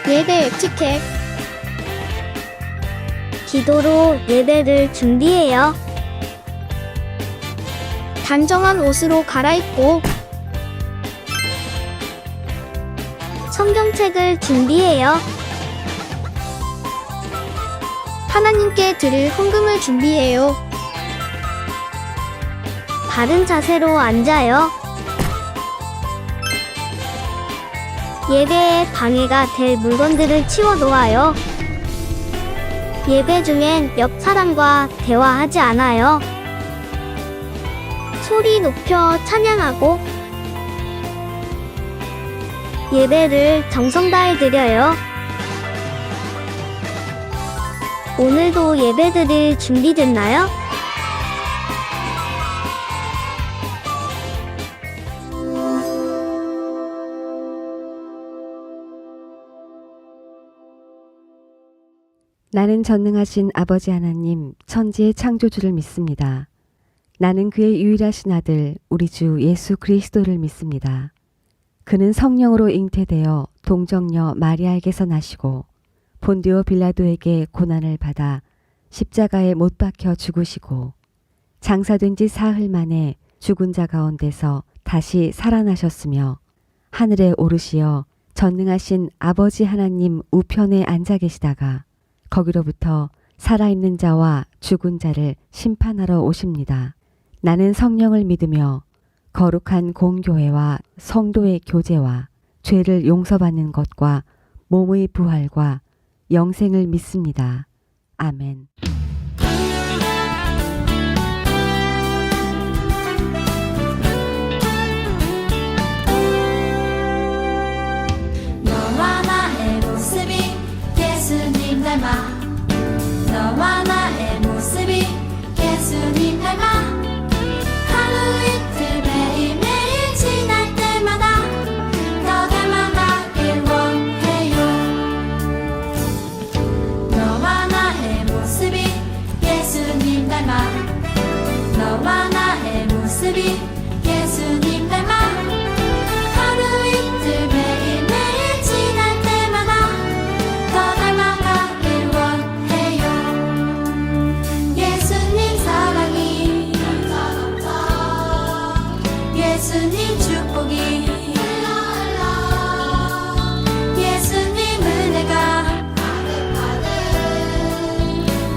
예배 에티켓. 기도로 예배를 준비해요. 단정한 옷으로 갈아입고 성경책을 준비해요. 하나님께 드릴 헌금을 준비해요. 바른 자세로 앉아요. 예배에 방해가 될 물건들을 치워놓아요. 예배 중엔 옆 사람과 대화하지 않아요. 소리 높여 찬양하고 예배를 정성 다해 드려요. 오늘도 예배 드릴 준비됐나요? 나는 전능하신 아버지 하나님, 천지의 창조주를 믿습니다. 나는 그의 유일하신 아들, 우리 주 예수 그리스도를 믿습니다. 그는 성령으로 잉태되어 동정녀 마리아에게서 나시고 본디오 빌라도에게 고난을 받아 십자가에 못 박혀 죽으시고 장사된 지 사흘 만에 죽은 자 가운데서 다시 살아나셨으며 하늘에 오르시어 전능하신 아버지 하나님 우편에 앉아 계시다가 거기로부터 살아있는 자와 죽은 자를 심판하러 오십니다. 나는 성령을 믿으며 거룩한 공교회와 성도의 교제와 죄를 용서받는 것과 몸의 부활과 영생을 믿습니다. 아멘. 너와 나의 모습이 예수님 닮아 너와 나의 모습이 예수님 닮아 하루 이틀 매일매일 지날 때마다 더 닮아가길 원해요. 너와 나의 모습이 예수님 닮아 너와 나의 모습이 예수님 닮아 하루 이틀 매일매일 지날 때마다 더 닮아가길 원해요. 예수님 사랑이 예수님 축복이 예수님 은혜가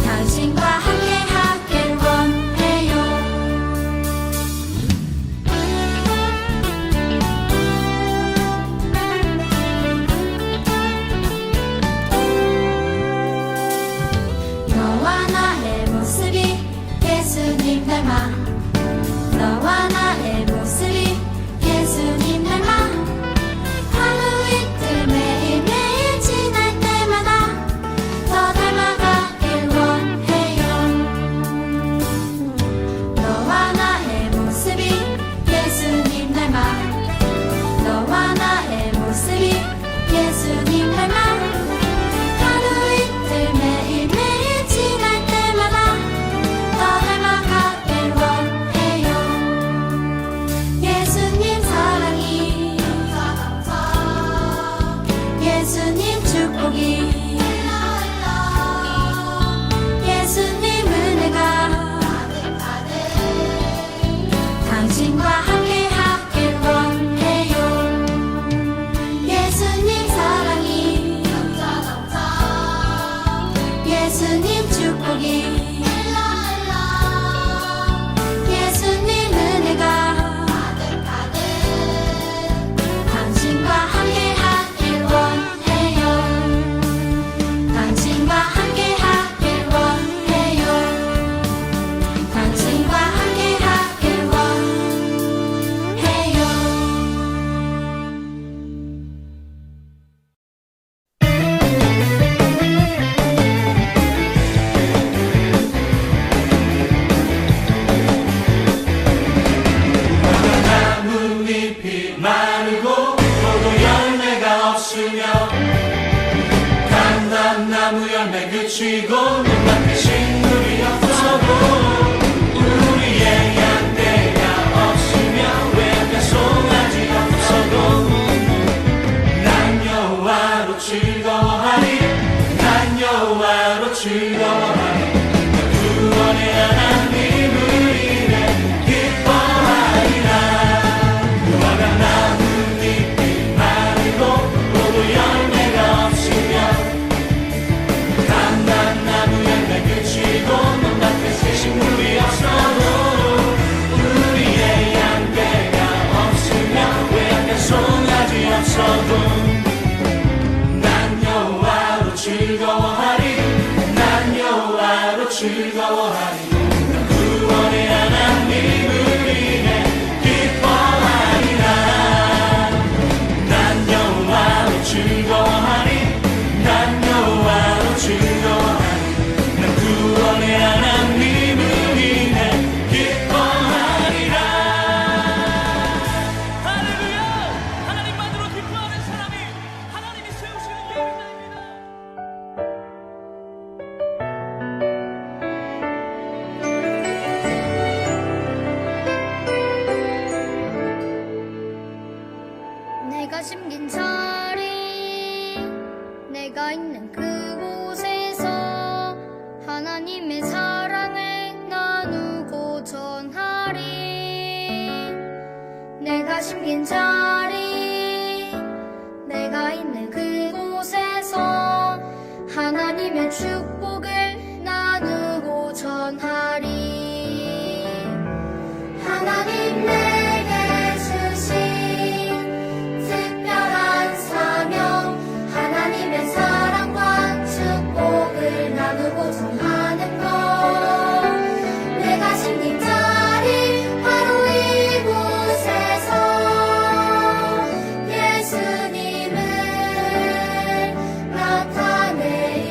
당신과 함께 하길 원해요. 너와 나의 모습이 예수님 닮아 너와 나의 모습이 예수님 닮아 하루 이틀 매일매일 지날 때마다 더 닮아가길 원해요. 너와 나의 모습이 예수님 닮아 너와 나의 모습이 예수님 닮아 하루 이틀 매일매일 지날 때마다 더 닮아가길 원해요. 예수님 사랑이 예수님 축복이 예수님 은혜가 당신과 함께 하길 원해요. 예수님 사랑이 예수님 축복이 예수님 은혜가 당신과 함께 하길 원해요. 당신과 함께 하길 원해요. 당신과 함께 하길 원해요. 나뭇잎이 마르고 포도 열매가 없으며 감람나무 열매 그치고 눈앞에 식물이 없어도 우리의 양떼가 없으며 외양간 송아지 없어도 난 여호와로 즐거워 내가 있는 그곳에서 하나님의 사랑을 나누고 전하리. 내가 심긴 자리, 내가 있는 그곳에서 하나님의 축복을 나누고 전하리. 하나님 내게 주신 특별한 사명, 하나님의 사랑과 축복을 나누고 전하는 것. 내가 심긴 자리 바로 이곳에서 예수님을 나타내리.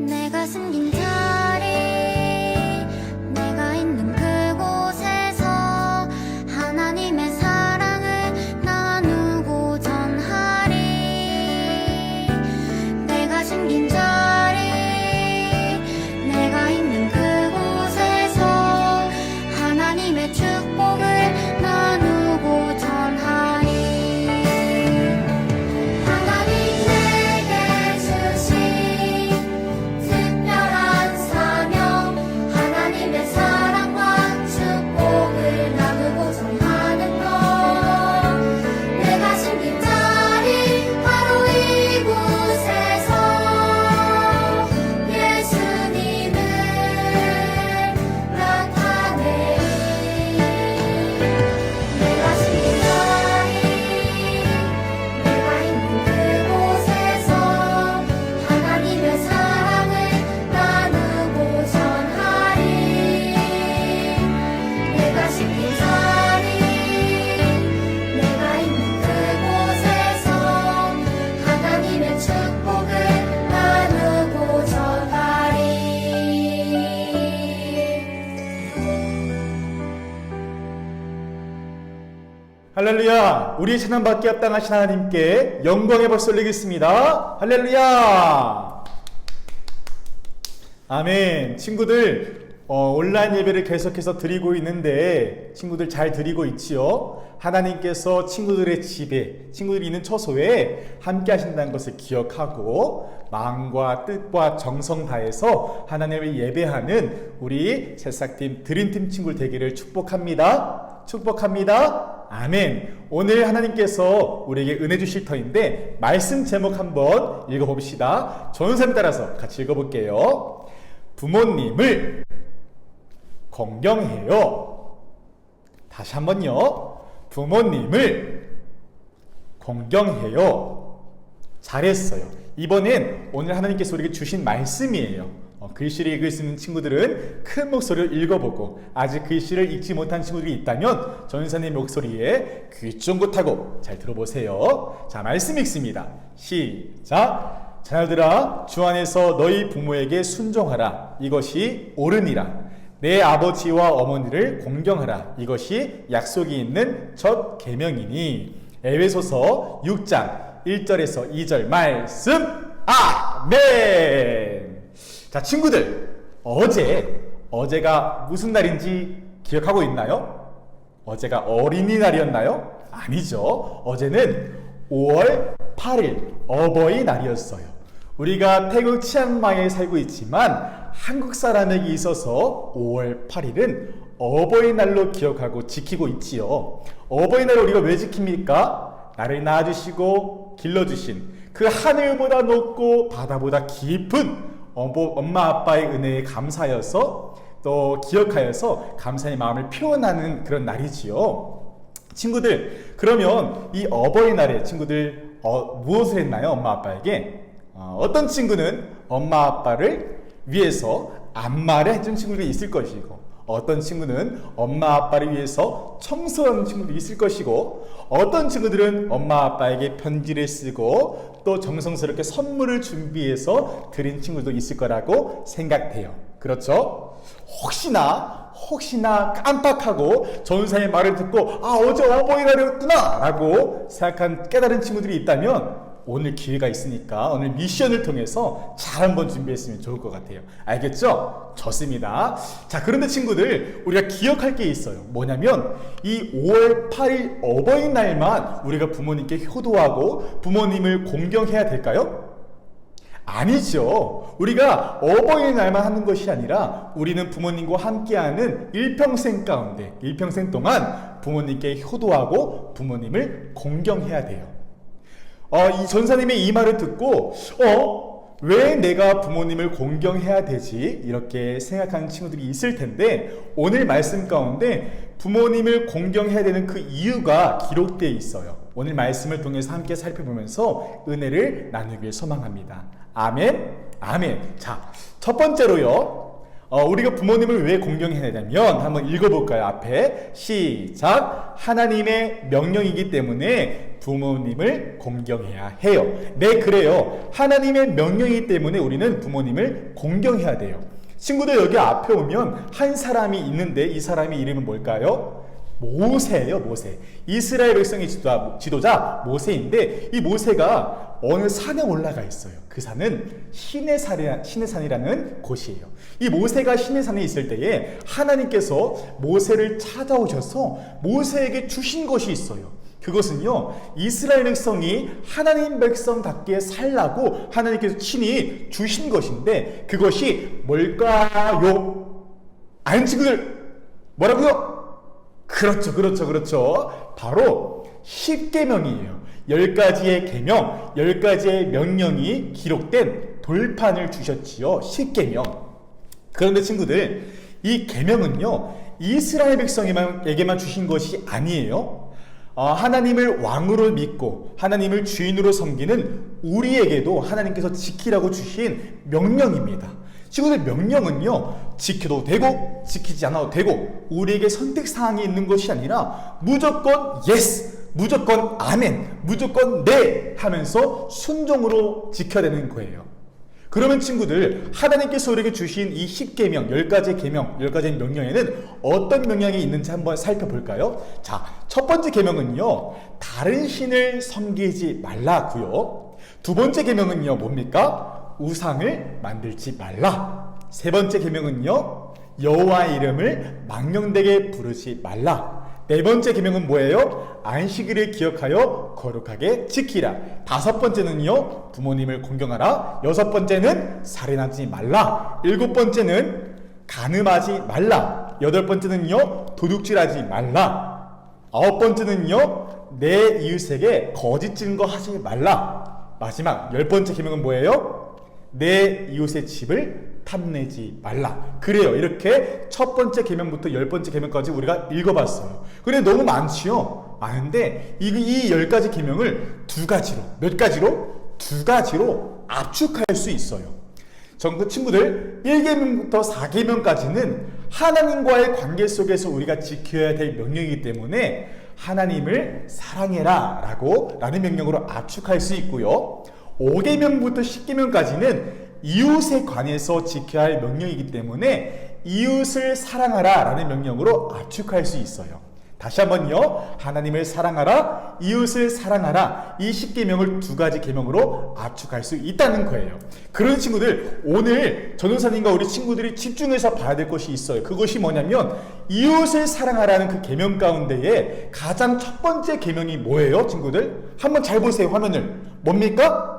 내가 숨긴 자리, 내가 있는 그곳에서 하나님의 사랑을 나누고 전하리. 내가 숨긴 자리, 내가 있는 그곳에서 하나님의 축복을 나누고 전하리. 하나님 내게 주신 특별한 사명, 하나님의 사랑과 축복을 나누고 전하는 것. 내가 심긴 자리 바로 이곳에서 예수님을 나타내리. 내가 심긴 자리, 내가 있는 그곳에서 하나님의 사랑을 나누고 전하리. 내가 심긴 자리, 내가 있는 그곳에서 하나님의 축복을 나누고 전하리. 할렐루야! 우리 찬양받기 합당하신 하나님께 영광의 박수 올리겠습니다. 할렐루야! 아멘. 친구들, 온라인 예배를 계속해서 드리고 있는데 친구들 잘 드리고 있지요? 하나님께서 친구들의 집에, 친구들이 있는 처소에 함께 하신다는 것을 기억하고 마음과 뜻과 정성 다해서 하나님을 예배하는 우리 새싹팀 드림팀 친구들 되기를 축복합니다. 축복합니다. 아멘. 오늘 하나님께서 우리에게 은혜 주실 터인데 말씀 제목 한번 읽어봅시다. 전선에 따라서 같이 읽어볼게요. 부모님을 공경해요. 다시 한번요. 부모님을 공경해요. 잘했어요. 이번엔 오늘 하나님께서 우리에게 주신 말씀이에요. 글씨를 읽을 수 있는 친구들은 큰 목소리로 읽어보고 아직 글씨를 읽지 못한 친구들이 있다면 전사님 목소리에 귀 쫑긋하고 잘 들어보세요. 자, 말씀 읽습니다. 시작. 자녀들아, 주 안에서 너희 부모에게 순종하라. 이것이 옳으니라. 내 아버지와 어머니를 공경하라. 이것이 약속이 있는 첫 계명이니. 에베소서 6장 1절에서 2절 말씀. 아멘. 자, 친구들, 어제가 무슨 날인지 기억하고 있나요? 어제가 어린이날이었나요? 아니죠. 어제는 5월 8일 어버이날이었어요. 우리가 태국 치앙마이에 살고 있지만 한국 사람에게 있어서 5월 8일은 어버이날로 기억하고 지키고 있지요. 어버이날을 우리가 왜 지킵니까? 나를 낳아주시고 길러주신 그 하늘보다 높고 바다보다 깊은 엄마 아빠의 은혜에 감사하여서 또 기억하여서 감사의 마음을 표현하는 그런 날이지요. 친구들, 그러면 이 어버이날에 친구들 무엇을 했나요? 엄마 아빠에게? 어떤 친구는 엄마 아빠를 위해서 안마를 해준 친구들이 있을 것이고, 어떤 친구는 엄마 아빠를 위해서 청소하는 친구들이 있을 것이고, 어떤 친구들은 엄마 아빠에게 편지를 쓰고 또 정성스럽게 선물을 준비해서 드린 친구도 있을 거라고 생각돼요. 그렇죠? 혹시나 깜빡하고 전사의 말을 듣고 어제 어버이날이었구나 라고 생각한 깨달은 친구들이 있다면 오늘 기회가 있으니까 오늘 미션을 통해서 잘 한번 준비했으면 좋을 것 같아요. 알겠죠? 좋습니다. 자, 그런데 친구들, 우리가 기억할 게 있어요. 뭐냐면 이 5월 8일 어버이날만 우리가 부모님께 효도하고 부모님을 공경해야 될까요? 아니죠. 우리가 어버이날만 하는 것이 아니라 우리는 부모님과 함께하는 일평생 가운데, 일평생 동안 부모님께 효도하고 부모님을 공경해야 돼요. 이 전사님의 이 말을 듣고 왜 내가 부모님을 공경해야 되지? 이렇게 생각하는 친구들이 있을 텐데, 오늘 말씀 가운데 부모님을 공경해야 되는 그 이유가 기록되어 있어요. 오늘 말씀을 통해서 함께 살펴보면서 은혜를 나누길 소망합니다. 아멘, 아멘. 자, 첫 번째로요, 우리가 부모님을 왜 공경해야 되냐면, 한번 읽어볼까요? 앞에 시작. 하나님의 명령이기 때문에 부모님을 공경해야 해요. 네, 그래요. 하나님의 명령이기 때문에 우리는 부모님을 공경해야 돼요. 친구들, 여기 앞에 오면 한 사람이 있는데, 이 사람의 이름은 뭘까요? 모세예요. 모세. 이스라엘 백성의 지도자 모세인데, 이 모세가 어느 산에 올라가 있어요. 그 산은 시내산이라는 곳이에요. 이 모세가 시내산에 있을 때에 하나님께서 모세를 찾아오셔서 모세에게 주신 것이 있어요. 그것은요, 이스라엘 백성이 하나님 백성답게 살라고 하나님께서 친히 주신 것인데, 그것이 뭘까요? 아는 친구들, 뭐라고요? 그렇죠. 바로 10계명이에요. 10가지의 계명, 10가지의 명령이 기록된 돌판을 주셨지요. 10계명. 그런데 친구들, 이 계명은요, 이스라엘 백성에게만 주신 것이 아니에요. 하나님을 왕으로 믿고 하나님을 주인으로 섬기는 우리에게도 하나님께서 지키라고 주신 명령입니다. 친구들, 명령은요, 지켜도 되고 지키지 않아도 되고 우리에게 선택사항이 있는 것이 아니라 무조건 예스, 무조건 아멘, 무조건 네 하면서 순종으로 지켜야 되는 거예요. 그러면 친구들, 하나님께서 우리에게 주신 이 10계명, 10가지 계명, 10가지 명령에는 어떤 명령이 있는지 한번 살펴볼까요? 자, 첫 번째 계명은요, 다른 신을 섬기지 말라고요. 두 번째 계명은요, 뭡니까? 우상을 만들지 말라. 세 번째 계명은요, 여호와의 이름을 망령되게 부르지 말라. 네 번째 계명은 뭐예요? 안식일을 기억하여 거룩하게 지키라. 다섯 번째는요, 부모님을 공경하라. 여섯 번째는 살인하지 말라. 일곱 번째는 간음하지 말라. 여덟 번째는요, 도둑질하지 말라. 아홉 번째는요, 내 이웃에게 거짓 증거하지 말라. 마지막 10번째 계명은 뭐예요? 내 이웃의 집을 탐내지 말라. 그래요. 이렇게 첫 번째 계명부터 10번째 계명까지 우리가 읽어봤어요. 근데 너무 많지요? 많은데 이 10가지 계명을 두 가지로, 몇 가지로? 두 가지로 압축할 수 있어요. 그 친구들, 1계명부터 4계명까지는 하나님과의 관계 속에서 우리가 지켜야 될 명령이기 때문에 하나님을 사랑해라 라는 명령으로 압축할 수 있고요. 5계명부터 10계명까지는 이웃에 관해서 지켜야 할 명령이기 때문에 이웃을 사랑하라 라는 명령으로 압축할 수 있어요. 다시 한번요, 하나님을 사랑하라, 이웃을 사랑하라, 이 10계명을 두 가지 계명으로 압축할 수 있다는 거예요. 그런 친구들, 오늘 전도사님과 우리 친구들이 집중해서 봐야 될 것이 있어요. 그것이 뭐냐면 이웃을 사랑하라는 그 계명 가운데에 가장 첫 번째 계명이 뭐예요, 친구들? 한번 잘 보세요, 화면을. 뭡니까?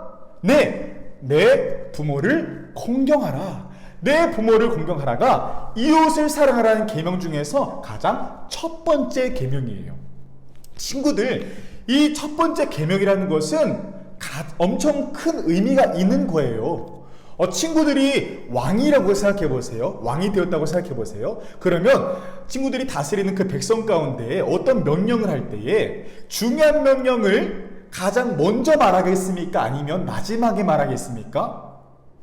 내 부모를 공경하라. 내 부모를 공경하라가 이웃을 사랑하라는 계명 중에서 가장 첫 번째 계명이에요. 친구들, 이 첫 번째 계명이라는 것은 엄청 큰 의미가 있는 거예요. 친구들이 왕이라고 생각해 보세요. 왕이 되었다고 생각해 보세요. 그러면 친구들이 다스리는 그 백성 가운데 어떤 명령을 할 때에 중요한 명령을 가장 먼저 말하겠습니까? 아니면 마지막에 말하겠습니까?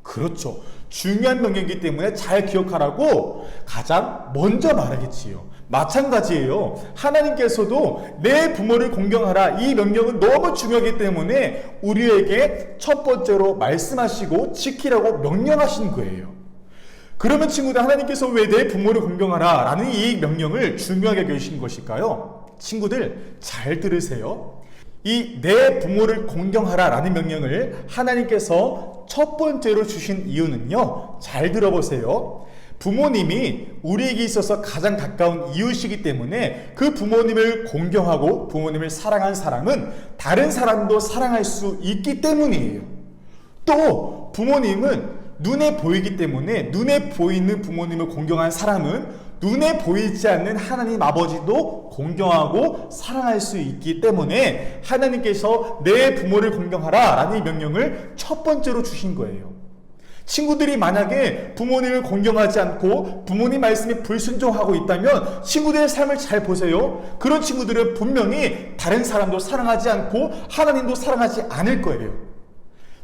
그렇죠. 중요한 명령이기 때문에 잘 기억하라고 가장 먼저 말하겠지요. 마찬가지예요. 하나님께서도 내 부모를 공경하라, 이 명령은 너무 중요하기 때문에 우리에게 첫 번째로 말씀하시고 지키라고 명령하신 거예요. 그러면 친구들, 하나님께서 왜 내 부모를 공경하라 라는 이 명령을 중요하게 여기신 것일까요? 친구들, 잘 들으세요. 이 내 부모를 공경하라 라는 명령을 하나님께서 첫 번째로 주신 이유는요, 잘 들어보세요. 부모님이 우리에게 있어서 가장 가까운 이웃이기 때문에 그 부모님을 공경하고 부모님을 사랑한 사람은 다른 사람도 사랑할 수 있기 때문이에요. 또 부모님은 눈에 보이기 때문에 눈에 보이는 부모님을 공경한 사람은 눈에 보이지 않는 하나님 아버지도 공경하고 사랑할 수 있기 때문에 하나님께서 내 부모를 공경하라 라는 명령을 첫 번째로 주신 거예요. 친구들이 만약에 부모님을 공경하지 않고 부모님 말씀에 불순종하고 있다면 친구들의 삶을 잘 보세요. 그런 친구들은 분명히 다른 사람도 사랑하지 않고 하나님도 사랑하지 않을 거예요.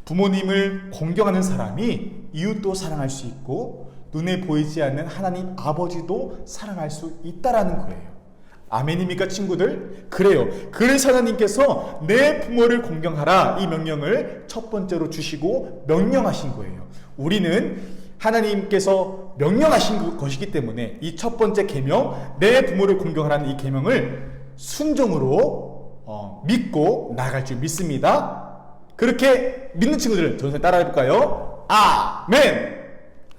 부모님을 공경하는 사람이 이웃도 사랑할 수 있고 눈에 보이지 않는 하나님 아버지도 사랑할 수 있다라는 거예요. 아멘입니까, 친구들? 그래요. 그래서 하나님께서 내 부모를 공경하라 이 명령을 첫 번째로 주시고 명령하신 거예요. 우리는 하나님께서 명령하신 것이기 때문에 이 첫 번째 계명, 내 부모를 공경하라는 이 계명을 순종으로 믿고 나갈 줄 믿습니다. 그렇게 믿는 친구들 전선 따라해 볼까요? 아멘.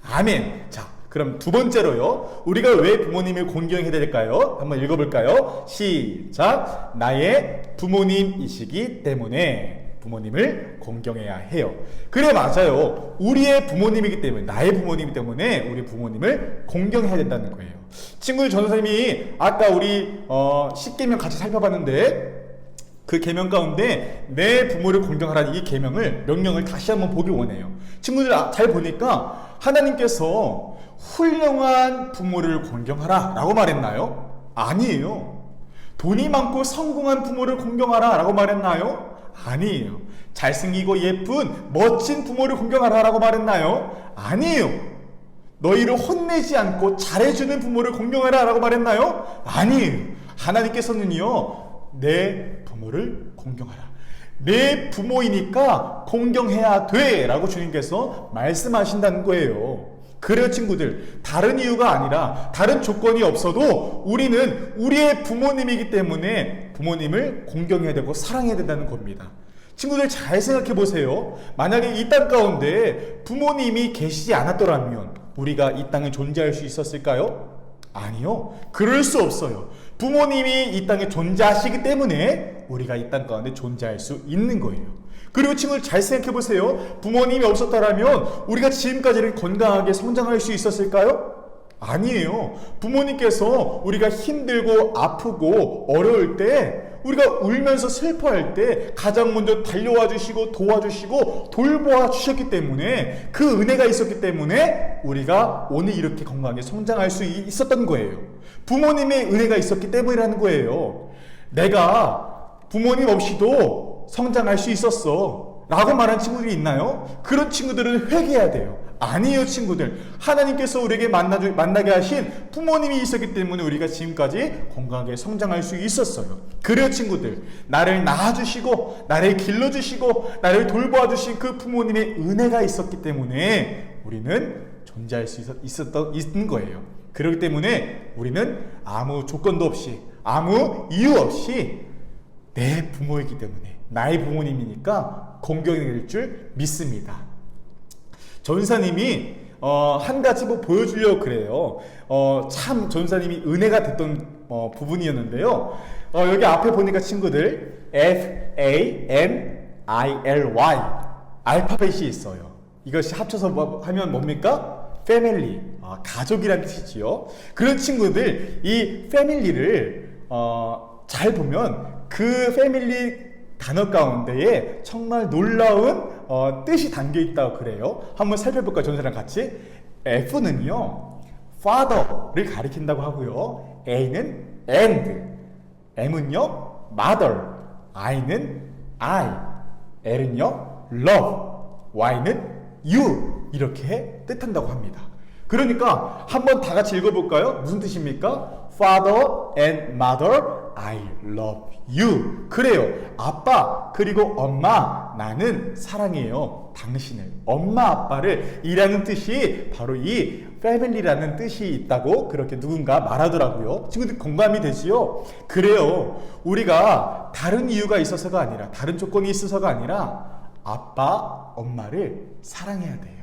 아멘. 자, 그럼 두 번째로요. 우리가 왜 부모님을 공경해야 될까요? 한번 읽어볼까요? 시작. 나의 부모님이시기 때문에 부모님을 공경해야 해요. 그래, 맞아요. 우리의 부모님이기 때문에, 나의 부모님이기 때문에 우리 부모님을 공경해야 된다는 거예요. 친구들, 전선생님이 아까 우리 10계명 같이 살펴봤는데 그 계명 가운데 내 부모를 공경하라는 이 계명을, 명령을 다시 한번 보기 원해요. 친구들 잘 보니까 하나님께서 훌륭한 부모를 공경하라 라고 말했나요? 아니에요. 돈이 많고 성공한 부모를 공경하라 라고 말했나요? 아니에요. 잘생기고 예쁜 멋진 부모를 공경하라 라고 말했나요? 아니에요. 너희를 혼내지 않고 잘해주는 부모를 공경하라 라고 말했나요? 아니에요. 하나님께서는요, 내 부모를 공경하라. 내 부모이니까 공경해야 돼 라고 주님께서 말씀하신다는 거예요. 그래요, 친구들. 다른 이유가 아니라 다른 조건이 없어도 우리는 우리의 부모님이기 때문에 부모님을 공경해야 되고 사랑해야 된다는 겁니다. 친구들 잘 생각해 보세요. 만약에 이 땅 가운데 부모님이 계시지 않았더라면 우리가 이 땅에 존재할 수 있었을까요? 아니요. 그럴 수 없어요. 부모님이 이 땅에 존재하시기 때문에 우리가 이 땅 가운데 존재할 수 있는 거예요. 그리고 친구들 잘 생각해 보세요. 부모님이 없었다라면 우리가 지금까지는 건강하게 성장할 수 있었을까요? 아니에요. 부모님께서 우리가 힘들고 아프고 어려울 때, 우리가 울면서 슬퍼할 때 가장 먼저 달려와 주시고 도와주시고 돌보아 주셨기 때문에, 그 은혜가 있었기 때문에 우리가 오늘 이렇게 건강하게 성장할 수 있었던 거예요. 부모님의 은혜가 있었기 때문이라는 거예요. 내가 부모님 없이도 성장할 수 있었어 라고 말한 친구들이 있나요? 그런 친구들은 회개해야 돼요. 아니에요, 친구들. 하나님께서 우리에게 만나게 하신 부모님이 있었기 때문에 우리가 지금까지 건강하게 성장할 수 있었어요. 그래요, 친구들. 나를 낳아주시고 나를 길러주시고 나를 돌보아주신 그 부모님의 은혜가 있었기 때문에 우리는 존재할 수 있는 거예요. 그렇기 때문에 우리는 아무 조건도 없이, 아무 이유 없이 내 부모이기 때문에, 나의 부모님이니까 공경이 될 줄 믿습니다. 전사님이 한 가지 보여주려고 그래요. 참 전사님이 은혜가 됐던 부분이었는데요. 여기 앞에 보니까 친구들 FAMILY 알파벳이 있어요. 이것이 합쳐서 하면 뭡니까? 패밀리, 가족이라는 뜻이지요. 그런 친구들, 이 패밀리를 잘 보면 그 패밀리 단어 가운데에 정말 놀라운 뜻이 담겨 있다고 그래요. 한번 살펴볼까요, 전사랑 같이? F는요, father를 가리킨다고 하고요. A는 and, M은요, mother, I는 I, L은요, love, Y는 you 이렇게 뜻한다고 합니다. 그러니까 한번 다 같이 읽어볼까요? 무슨 뜻입니까? Father and mother, I love 그래요. 아빠 그리고 엄마 나는 사랑해요 당신을. 엄마 아빠를 이라는 뜻이 바로 이 family라는 뜻이 있다고 그렇게 누군가 말하더라고요. 친구들 공감이 되지요? 그래요. 우리가 다른 이유가 있어서가 아니라 다른 조건이 있어서가 아니라 아빠 엄마를 사랑해야 돼요.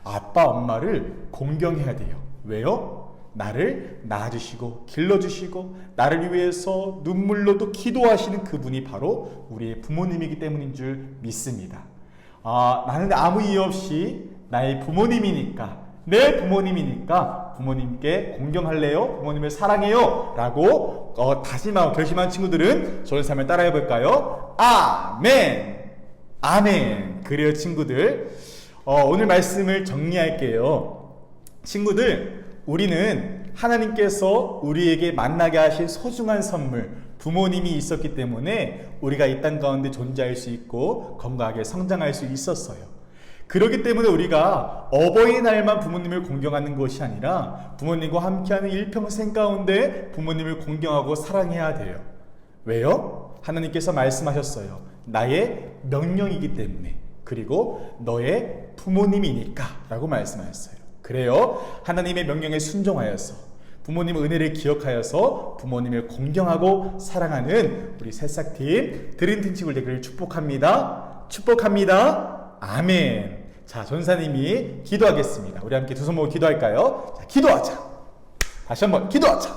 아빠 엄마를 공경해야 돼요. 왜요? 나를 낳아주시고 길러주시고 나를 위해서 눈물로도 기도하시는 그분이 바로 우리의 부모님이기 때문인 줄 믿습니다. 나는 아무 이유 없이 나의 부모님이니까 내 부모님이니까 부모님께 공경할래요? 부모님을 사랑해요? 라고 다짐하고 결심한 친구들은 저의 삶을 따라해 볼까요? 아멘! 아멘! 그래요 친구들. 오늘 말씀을 정리할게요. 친구들, 우리는 하나님께서 우리에게 만나게 하신 소중한 선물 부모님이 있었기 때문에 우리가 이 땅 가운데 존재할 수 있고 건강하게 성장할 수 있었어요. 그렇기 때문에 우리가 어버이날만 부모님을 공경하는 것이 아니라 부모님과 함께하는 일평생 가운데 부모님을 공경하고 사랑해야 돼요. 왜요? 하나님께서 말씀하셨어요. 나의 명령이기 때문에, 그리고 너의 부모님이니까 라고 말씀하셨어요. 그래요. 하나님의 명령에 순종하여서 부모님의 은혜를 기억하여서 부모님을 공경하고 사랑하는 우리 새싹팀 드림팀 친구들 되기를 축복합니다. 축복합니다. 아멘. 자, 전사님이 기도하겠습니다. 우리 함께 두 손 모으고 기도할까요? 자, 기도하자. 다시 한번 기도하자.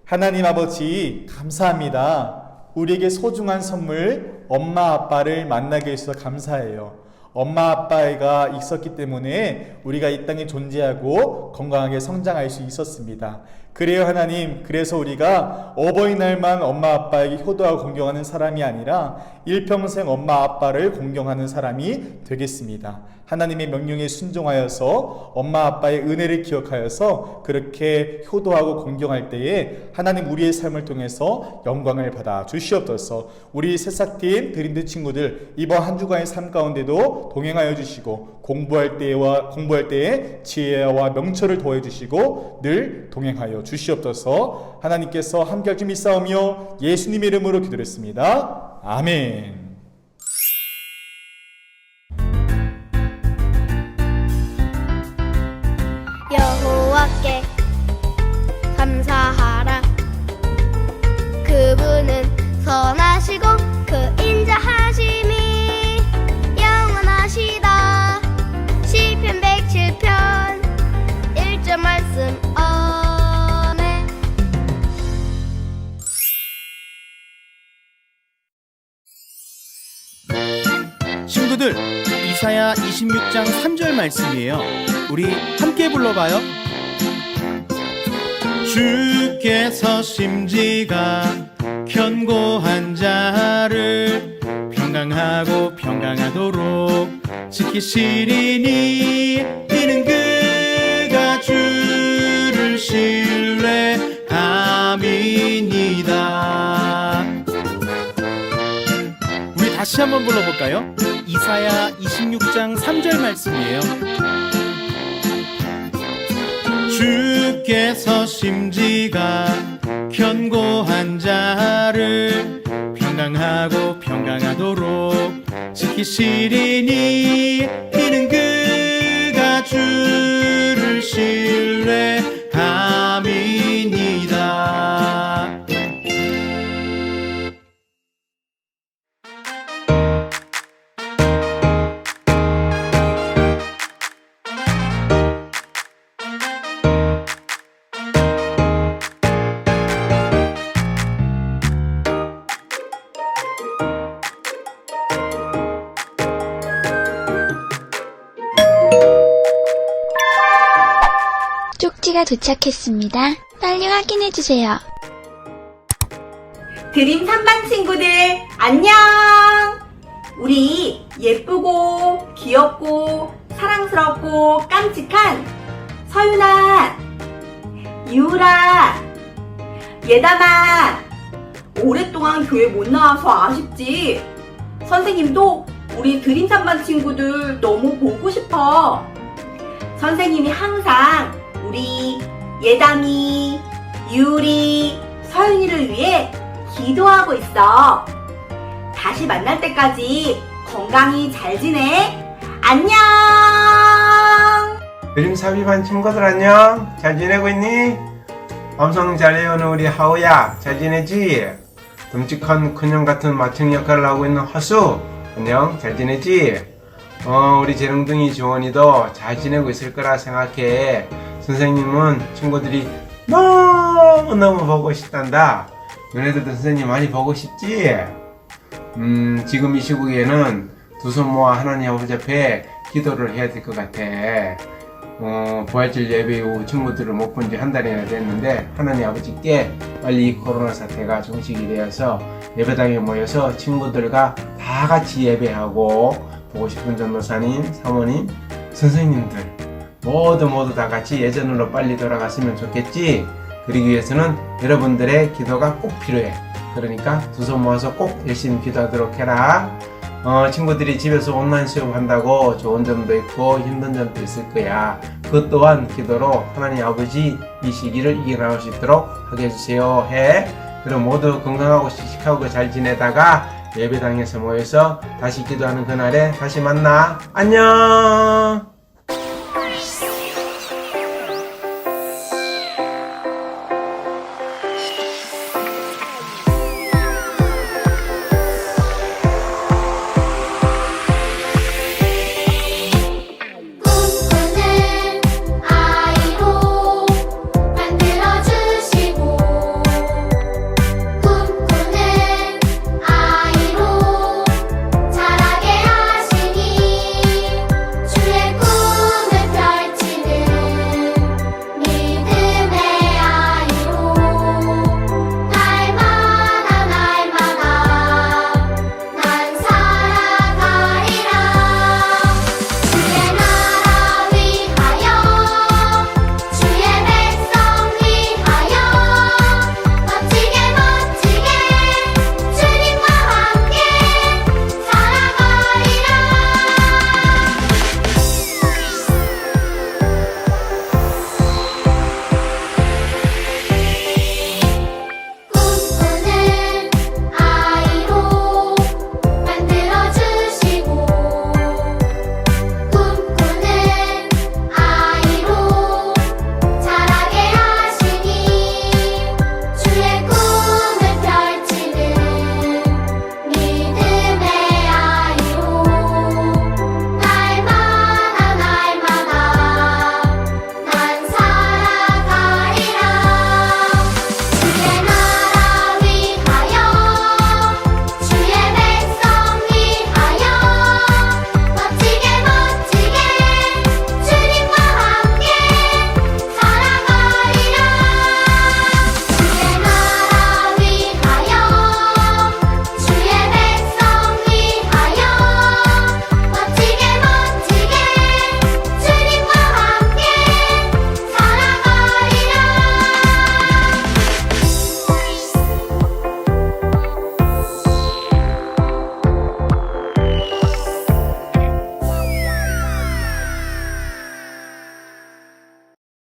하나님 아버지 감사합니다. 우리에게 소중한 선물 엄마 아빠를 만나게 해주셔서 감사해요. 엄마 아빠가 있었기 때문에 우리가 이 땅에 존재하고 건강하게 성장할 수 있었습니다. 그래요 하나님. 그래서 우리가 어버이날만 엄마 아빠에게 효도하고 공경하는 사람이 아니라 일평생 엄마 아빠를 공경하는 사람이 되겠습니다. 하나님의 명령에 순종하여서 엄마 아빠의 은혜를 기억하여서 그렇게 효도하고 공경할 때에 하나님 우리의 삶을 통해서 영광을 받아 주시옵소서. 우리 새싹팀 드림팀 친구들 이번 한 주간의 삶 가운데도 동행하여 주시고 공부할 때에 지혜와 명철을 더해 주시고 늘 동행하여 주시옵소서. 하나님께서 함께할 줄 믿사오며 예수님의 이름으로 기도했습니다. 아멘. 여호와께 감사하라. 그분은 선하시고 그 인자하심이 영원하시다. 시편 107편 1절 말씀. 아멘. 친구들, 이사야 26장 3절 말씀이에요. 우리 함께 불러봐요. 주께서 심지가 견고한 자를 평강하고 평강하도록 지키시리니 이는 그가 주를 신뢰함이니이다. 우리 다시 한번 불러볼까요? 이사야 26장 3절 말씀이에요. 주께서 심지가 견고한 자를 평강하고 평강하도록 지키시리니 이는 그가 주를 신뢰함이니이다. 쪽지가 도착했습니다. 빨리 확인해주세요. 드림 3반 친구들 안녕! 우리 예쁘고 귀엽고 사랑스럽고 깜찍한 서윤아, 유라, 예담아, 오랫동안 교회 못 나와서 아쉽지? 선생님도 우리 드림 3반 친구들 너무 보고 싶어. 선생님이 항상 우리 예담이, 유리, 서윤이를 위해 기도하고 있어. 다시 만날 때까지 건강히 잘 지내. 안녕! 그림 삽입한 친구들 안녕? 잘 지내고 있니? 방송 잘 해오는 우리 하우야 잘 지내지? 듬직한 큰형 같은 맏형 역할을 하고 있는 허수 안녕 잘 지내지? 우리 재롱둥이 지원이도 잘 지내고 있을 거라 생각해. 선생님은 친구들이 너무너무 보고 싶단다. 너네들도 선생님 많이 보고 싶지? 지금 이 시국에는 두 손 모아 하나님 아버지 앞에 기도를 해야 될 것 같아. 부활절 예배 이후 친구들을 못 본 지 한 달이나 됐는데 하나님 아버지께 빨리 이 코로나 사태가 종식이 되어서 예배당에 모여서 친구들과 다 같이 예배하고 보고 싶은 전도사님, 사모님, 선생님들 모두 다 같이 예전으로 빨리 돌아갔으면 좋겠지. 그러기 위해서는 여러분들의 기도가 꼭 필요해. 그러니까 두 손 모아서 꼭 열심히 기도하도록 해라. 친구들이 집에서 온라인 수업한다고 좋은 점도 있고 힘든 점도 있을 거야. 그것 또한 기도로 하나님 아버지 이 시기를 이겨나갈 수 있도록 하게 해주세요 해. 그럼 모두 건강하고 씩씩하고 잘 지내다가 예배당에서 모여서 다시 기도하는 그날에 다시 만나. 안녕.